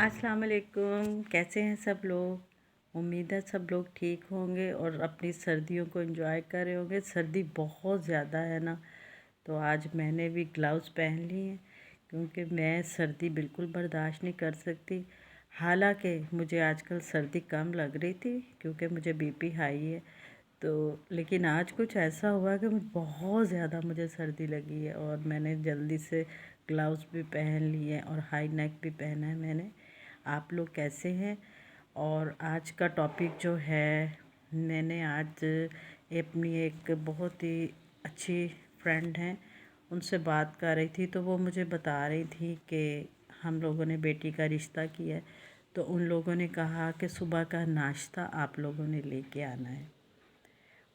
अस्सलाम वालेकुम। कैसे हैं सब लोग? उम्मीद है सब लोग ठीक होंगे और अपनी सर्दियों को एंजॉय कर रहे होंगे। सर्दी बहुत ज़्यादा है ना, तो आज मैंने भी ग्लव्स पहन लिए हैं क्योंकि मैं सर्दी बिल्कुल बर्दाश्त नहीं कर सकती। हालांकि मुझे आजकल सर्दी कम लग रही थी क्योंकि मुझे बीपी हाई है, तो लेकिन आज कुछ ऐसा हुआ कि बहुत ज़्यादा मुझे सर्दी लगी है और मैंने जल्दी से ग्लव्स भी पहन लिए और हाई नेक भी पहना है मैंने। आप लोग कैसे हैं? और आज का टॉपिक जो है, मैंने आज अपनी एक बहुत ही अच्छी फ्रेंड हैं, उनसे बात कर रही थी, तो वो मुझे बता रही थी कि हम लोगों ने बेटी का रिश्ता किया है, तो उन लोगों ने कहा कि सुबह का नाश्ता आप लोगों ने लेके आना है।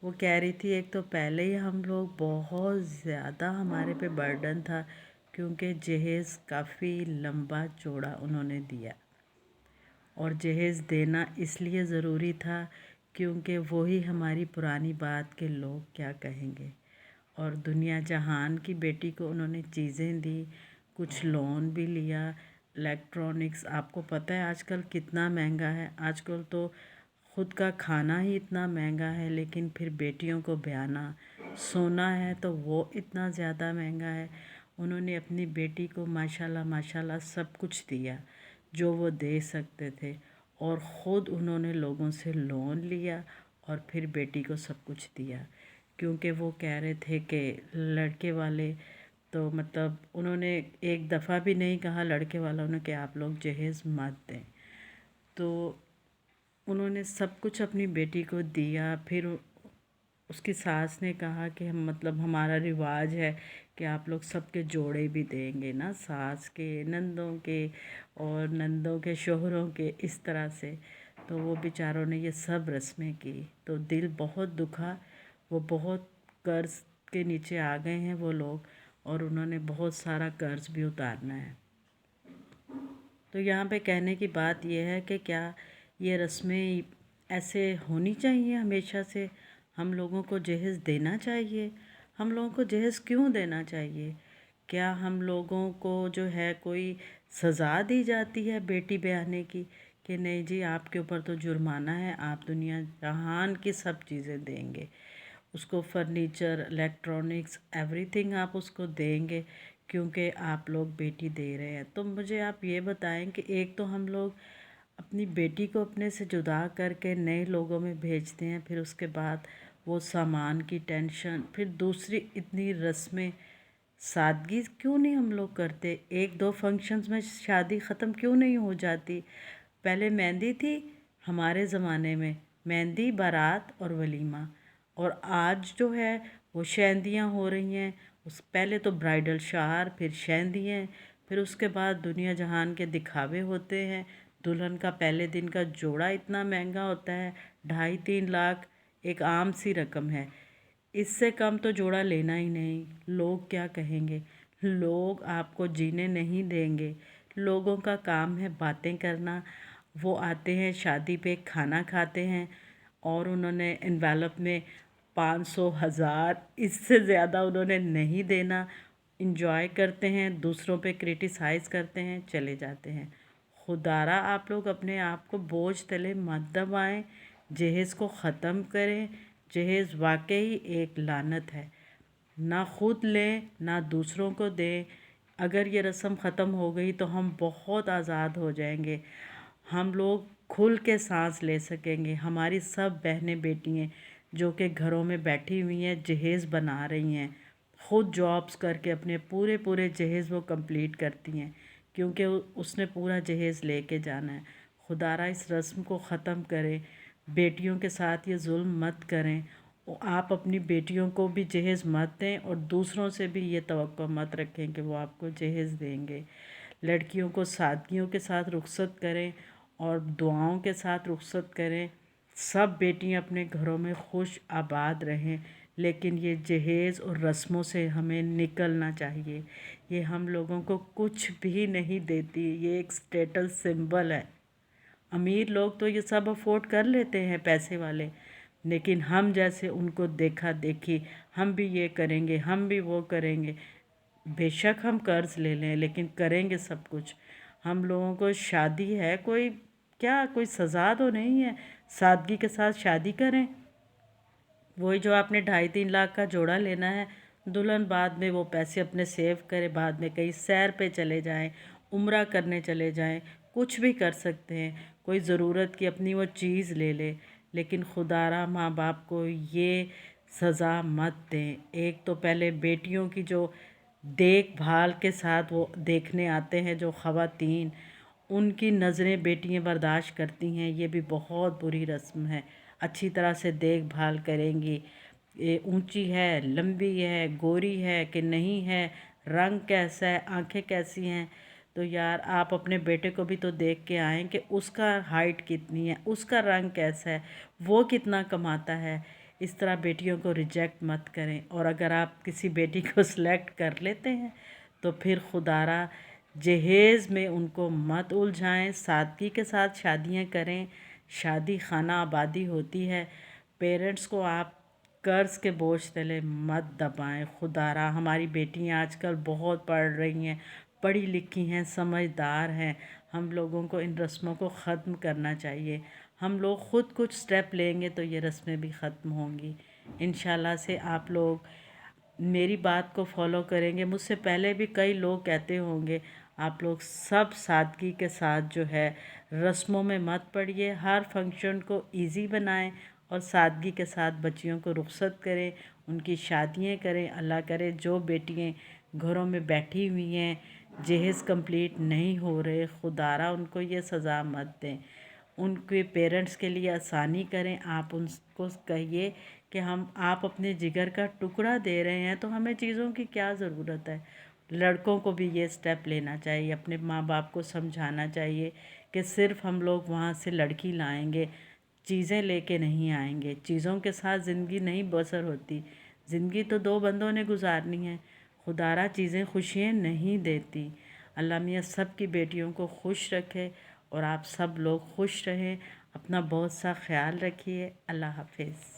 वो कह रही थी एक तो पहले ही हम लोग बहुत ज़्यादा हमारे पे बर्डन था क्योंकि जहेज़ काफ़ी लंबा चौड़ा उन्होंने दिया, और जहेज़ देना इसलिए ज़रूरी था क्योंकि वही हमारी पुरानी बात के लोग क्या कहेंगे। और दुनिया जहान की बेटी को उन्होंने चीज़ें दी, कुछ लोन भी लिया। इलेक्ट्रॉनिक्स आपको पता है आजकल कितना महंगा है, आजकल तो ख़ुद का खाना ही इतना महंगा है, लेकिन फिर बेटियों को ब्याना, सोना है तो वो इतना ज़्यादा महंगा है। उन्होंने अपनी बेटी को माशाल्लाह माशाल्लाह सब कुछ दिया जो वो दे सकते थे, और ख़ुद उन्होंने लोगों से लोन लिया और फिर बेटी को सब कुछ दिया, क्योंकि वो कह रहे थे कि लड़के वाले तो मतलब उन्होंने एक दफ़ा भी नहीं कहा लड़के वालों ने कि आप लोग जहेज़ मत दें। तो उन्होंने सब कुछ अपनी बेटी को दिया। फिर उसकी सास ने कहा कि हम मतलब हमारा रिवाज है कि आप लोग सबके जोड़े भी देंगे ना, सास के, नंदों के और नंदों के शोहरों के, इस तरह से। तो वो बेचारों ने ये सब रस्में की, तो दिल बहुत दुखा। वो बहुत कर्ज़ के नीचे आ गए हैं वो लोग, और उन्होंने बहुत सारा कर्ज़ भी उतारना है। तो यहाँ पे कहने की बात यह है कि क्या ये रस्में ऐसे होनी चाहिए हमेशा से? हम लोगों को जहेज़ देना चाहिए? हम लोगों को जहेज़ क्यों देना चाहिए? क्या हम लोगों को जो है कोई सज़ा दी जाती है बेटी ब्याहने की कि नहीं जी आपके ऊपर तो जुर्माना है, आप दुनिया जहान की सब चीज़ें देंगे, उसको फर्नीचर, इलेक्ट्रॉनिक्स, एवरीथिंग आप उसको देंगे क्योंकि आप लोग बेटी दे रहे हैं? तो मुझे आप ये बताएं कि एक तो हम लोग अपनी बेटी को अपने से जुदा करके नए लोगों में भेजते हैं, फिर उसके बाद वो सामान की टेंशन, फिर दूसरी इतनी रस्में, सादगी क्यों नहीं हम लोग करते? एक दो फंक्शंस में शादी ख़त्म क्यों नहीं हो जाती? पहले मेहंदी थी हमारे ज़माने में, मेहंदी, बारात और वलीमा, और आज जो है वो शहदियाँ हो रही हैं। उस पहले तो ब्राइडल शावर, फिर शहदियाँ, फिर उसके बाद दुनिया जहान के दिखावे होते हैं। दुल्हन का पहले दिन का जोड़ा इतना महंगा होता है, 2.5-3 लाख एक आम सी रकम है। इससे कम तो जोड़ा लेना ही नहीं। लोग क्या कहेंगे? लोग आपको जीने नहीं देंगे। लोगों का काम है बातें करना। वो आते हैं शादी पे, खाना खाते हैं, और उन्होंने एनवेलप में 500, 1000, इससे ज़्यादा उन्होंने नहीं देना। इंजॉय करते हैं, दूसरों पे क्रिटिसाइज़ करते हैं, चले जाते हैं। खुदारा आप लोग अपने आप को बोझ तले मत दबाएं, जहेज़ को ख़त्म करें। जहेज़ वाकई एक लानत है, ना खुद लें ना दूसरों को दें। अगर ये रस्म ख़त्म हो गई तो हम बहुत आज़ाद हो जाएंगे, हम लोग खुल के सांस ले सकेंगे। हमारी सब बहनें बेटियाँ जो कि घरों में बैठी हुई हैं, जहेज़ बना रही हैं, ख़ुद जॉब्स करके अपने पूरे पूरे जहेज़ वो कंप्लीट करती हैं क्योंकि उसने पूरा जहेज़ लेके जाना है। खुदारा इस रस्म को ख़त्म करें, बेटियों के साथ ये जुल्म मत करें। आप अपनी बेटियों को भी जहेज़ मत दें और दूसरों से भी ये तवक्को मत रखें कि वो आपको जहेज़ देंगे। लड़कियों को सादगियों के साथ रुखसत करें और दुआओं के साथ रुखसत करें। सब बेटियां अपने घरों में खुश आबाद रहें, लेकिन ये जहेज़ और रस्मों से हमें निकलना चाहिए। ये हम लोगों को कुछ भी नहीं देती, ये एक स्टेटस सिंबल है। अमीर लोग तो ये सब अफोर्ड कर लेते हैं, पैसे वाले, लेकिन हम जैसे उनको देखा देखी, हम भी ये करेंगे, हम भी वो करेंगे। बेशक हम कर्ज़ ले लें, लेकिन करेंगे सब कुछ। ہم لوگوں کو شادی ہے کوئی کیا، کوئی سزا تو نہیں ہے، سادگی کے ساتھ شادی کریں۔ وہی جو آپ نے 2.5-3 لاکھ کا جوڑا لینا ہے، دلہن بعد میں وہ پیسے اپنے سیو کرے، بعد میں کہیں سیر پہ چلے جائیں، عمرہ کرنے چلے جائیں، کچھ بھی کر سکتے ہیں، کوئی ضرورت کی اپنی وہ چیز لے لے، لیکن خدا را ماں باپ کو یہ سزا مت دیں۔ ایک تو پہلے بیٹیوں کی جو دیکھ بھال کے ساتھ وہ دیکھنے آتے ہیں جو خواتین، ان کی نظریں بیٹیاں برداشت کرتی ہیں، یہ بھی بہت بری رسم ہے۔ اچھی طرح سے دیکھ بھال کریں گی، یہ اونچی ہے، لمبی ہے، گوری ہے کہ نہیں ہے، رنگ کیسا ہے، آنکھیں کیسی ہیں، تو یار آپ اپنے بیٹے کو بھی تو دیکھ کے آئیں کہ اس کا ہائٹ کتنی ہے، اس کا رنگ کیسا ہے، وہ کتنا کماتا ہے۔ اس طرح بیٹیوں کو ریجیکٹ مت کریں، اور اگر آپ کسی بیٹی کو سلیکٹ کر لیتے ہیں تو پھر خدا را جہیز میں ان کو مت الجھائیں، سادگی کے ساتھ شادیاں کریں۔ شادی خانہ آبادی ہوتی ہے، پیرنٹس کو آپ قرض کے بوجھ تلے مت دبائیں۔ خدا را ہماری بیٹیاں آج کل بہت پڑھ رہی ہیں، پڑھی لکھی ہیں، سمجھدار ہیں، ہم لوگوں کو ان رسموں کو ختم کرنا چاہیے۔ ہم لوگ خود کچھ سٹیپ لیں گے تو یہ رسمیں بھی ختم ہوں گی انشاءاللہ سے۔ آپ لوگ میری بات کو فالو کریں گے، مجھ سے پہلے بھی کئی لوگ کہتے ہوں گے، آپ لوگ سب سادگی کے ساتھ جو ہے رسموں میں مت پڑیے، ہر فنکشن کو ایزی بنائیں اور سادگی کے ساتھ بچیوں کو رخصت کریں، ان کی شادیاں کریں۔ اللہ کرے جو بیٹیاں گھروں میں بیٹھی ہوئی ہیں، جہیز کمپلیٹ نہیں ہو رہے، خدا را ان کو یہ سزا مت دیں، ان کے پیرنٹس کے لیے آسانی کریں۔ آپ ان کو کہیے کہ آپ اپنے جگر کا ٹکڑا دے رہے ہیں تو ہمیں چیزوں کی کیا ضرورت ہے۔ لڑکوں کو بھی یہ سٹیپ لینا چاہیے، اپنے ماں باپ کو سمجھانا چاہیے کہ صرف ہم لوگ وہاں سے لڑکی لائیں گے، چیزیں لے کے نہیں آئیں گے۔ چیزوں کے ساتھ زندگی نہیں بسر ہوتی، زندگی تو 2 بندوں نے گزارنی ہے۔ خدا را چیزیں خوشیاں نہیں دیتی۔ اللہ میاں سب کی بیٹیوں کو خوش رکھے اور آپ سب لوگ خوش رہیں، اپنا بہت سا خیال رکھیے۔ اللہ حافظ۔